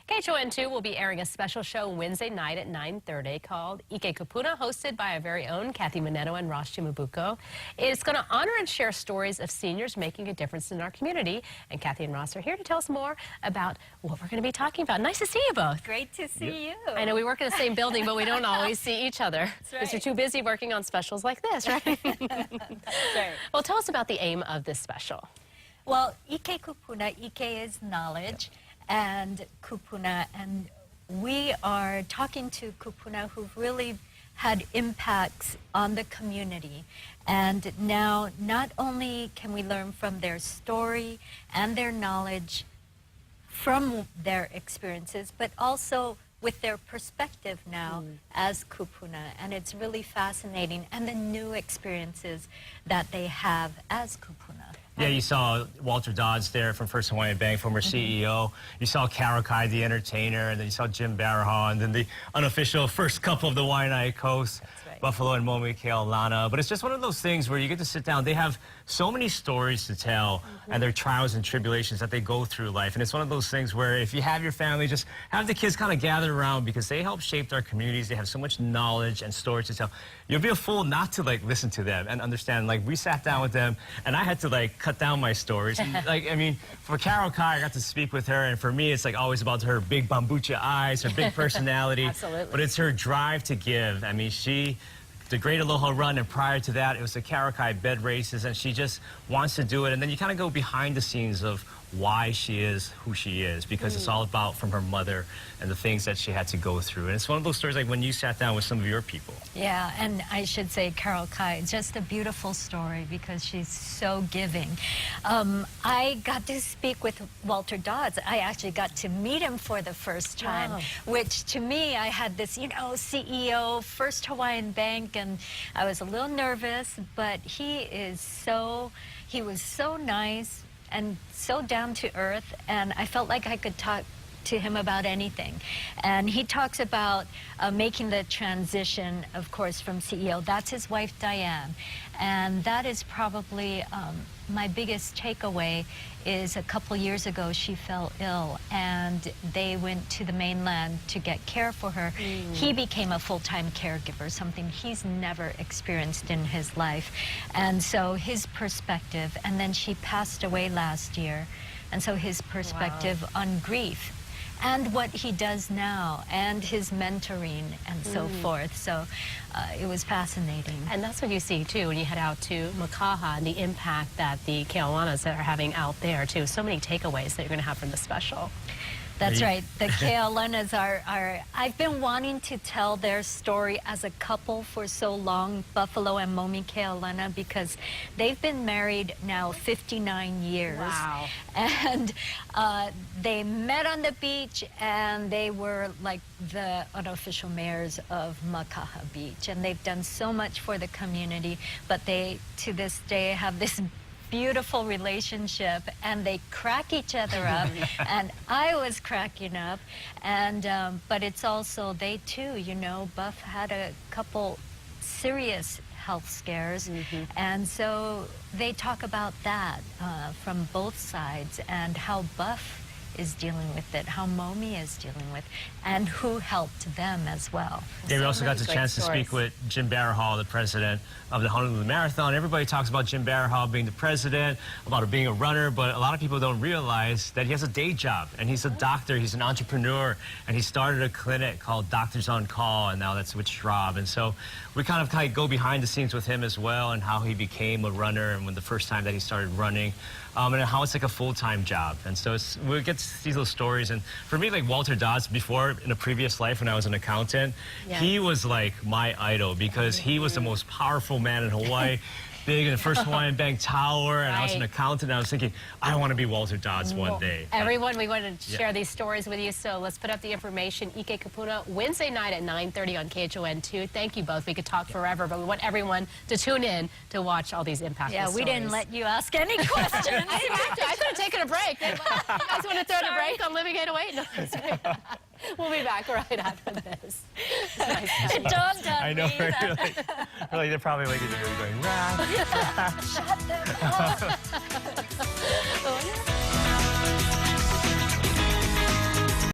KHON2 will be airing a special show Wednesday night at 9:30 called Ike Kupuna, hosted by our very own Kathy Manetto and Ross Chimabuko. It's going to honor and share stories of seniors making a difference in our community. And Kathy and Ross are here to tell us more about what we're going to be talking about. Nice to see you both. Great to see you. I know we work in the same building, but we don't always see each other. That's right. Because you're too busy working on specials like this, right? That's right. Well, tell us about the aim of this special. Well, Ike Kupuna, Ike is knowledge, and Kupuna, and we are talking to Kupuna who've really had impacts on the community. And now not only can we learn from their story and their knowledge from their experiences, but also with their perspective now as Kupuna. And it's really fascinating, and the new experiences that they have as Kupuna. Yeah, you saw Walter Dodds there from First Hawaiian Bank, former CEO. You saw Karokai, the entertainer, and then you saw Jim Baraha, and then the unofficial first couple of the Waianae Coast, right. Buffalo and Momi Keaulana. But it's just one of those things where you get to sit down. They have so many stories to tell and their trials and tribulations that they go through life. And it's one of those things where if you have your family, just have the kids kind of gather around because they help shape our communities. They have so much knowledge and stories to tell. You'll be a fool not to listen to them and understand. Like, we sat down with them and I had to cut down my stories. And, I mean, for Karokai, I got to speak with her, and for me, it's always about her big bambucha eyes, her big personality. Absolutely. But it's her drive to give. I mean, the Great Aloha Run, and prior to that, it was the Karokai bed races, and she just wants to do it. And then you kind of go behind the scenes of why she is who she is, because it's all about from her mother and the things that she had to go through. And it's one of those stories like when you sat down with some of your people. Yeah, and I should say Karokai, just a beautiful story because she's so giving. I got to speak with Walter Dodds. I actually got to meet him for the first time, Wow. which to me, I had this, CEO, First Hawaiian Bank, and I was a little nervous, but he was so nice and so down to earth, and I felt like I could talk to him about anything. And he talks about making the transition, of course, from CEO. That's his wife, Diane. And that is probably my biggest takeaway is a couple years ago, she fell ill, and they went to the mainland to get care for her. He became a full-time caregiver, something he's never experienced in his life. And so his perspective, and then she passed away last year, and so his perspective on grief and what he does now, and his mentoring and so forth. So it was fascinating. And that's what you see, too, when you head out to Makaha and the impact that the Keaulanas are having out there, too. So many takeaways that you're going to have from the special. That's right. The Keaulanas are, I've been wanting to tell their story as a couple for so long, Buffalo and Momi Keaulana, because they've been married now 59 years. Wow. And they met on the beach, and they were like the unofficial mayors of Makaha Beach. And they've done so much for the community, but they, to this day, have this beautiful relationship, and they crack each other up. And I was cracking up, and but it's also they too, Buff had a couple serious health scares, and so they talk about that from both sides, and how Buff is dealing with it, how Momi is dealing with, and who helped them as well. Yeah, we also got the great chance to speak with Jim Baraha, the president of the Honolulu Marathon. Everybody talks about Jim Baraha being the president, about it being a runner, but a lot of people don't realize that he has a day job, and he's a doctor, he's an entrepreneur, and he started a clinic called Doctors on Call, and now that's with Schwab. And so we kind of go behind the scenes with him as well, and how he became a runner, and when the first time that he started running, and how it's like a full-time job. And so we get to see those stories. And for me, like Walter Dodds, before, in a previous life when I was an accountant, he was like my idol, because he was the most powerful man in Hawaii. Big in the First Hawaiian Bank Tower, and I was an accountant, and I was thinking, I want to be Walter Dodds one day. Everyone, we wanted to share these stories with you, so let's put up the information. Ike Kupuna, Wednesday night at 9:30 on KHON2. Thank you both. We could talk forever, but we want everyone to tune in to watch all these impactful stories. Yeah, we didn't let you ask any questions. I didn't have to. I could have taken a break. You guys want to throw in a break on Living 808? No, that's right. We'll be back right after this. Nice. It dawned on I know, me we're that like, they're probably going, rah. shut them up.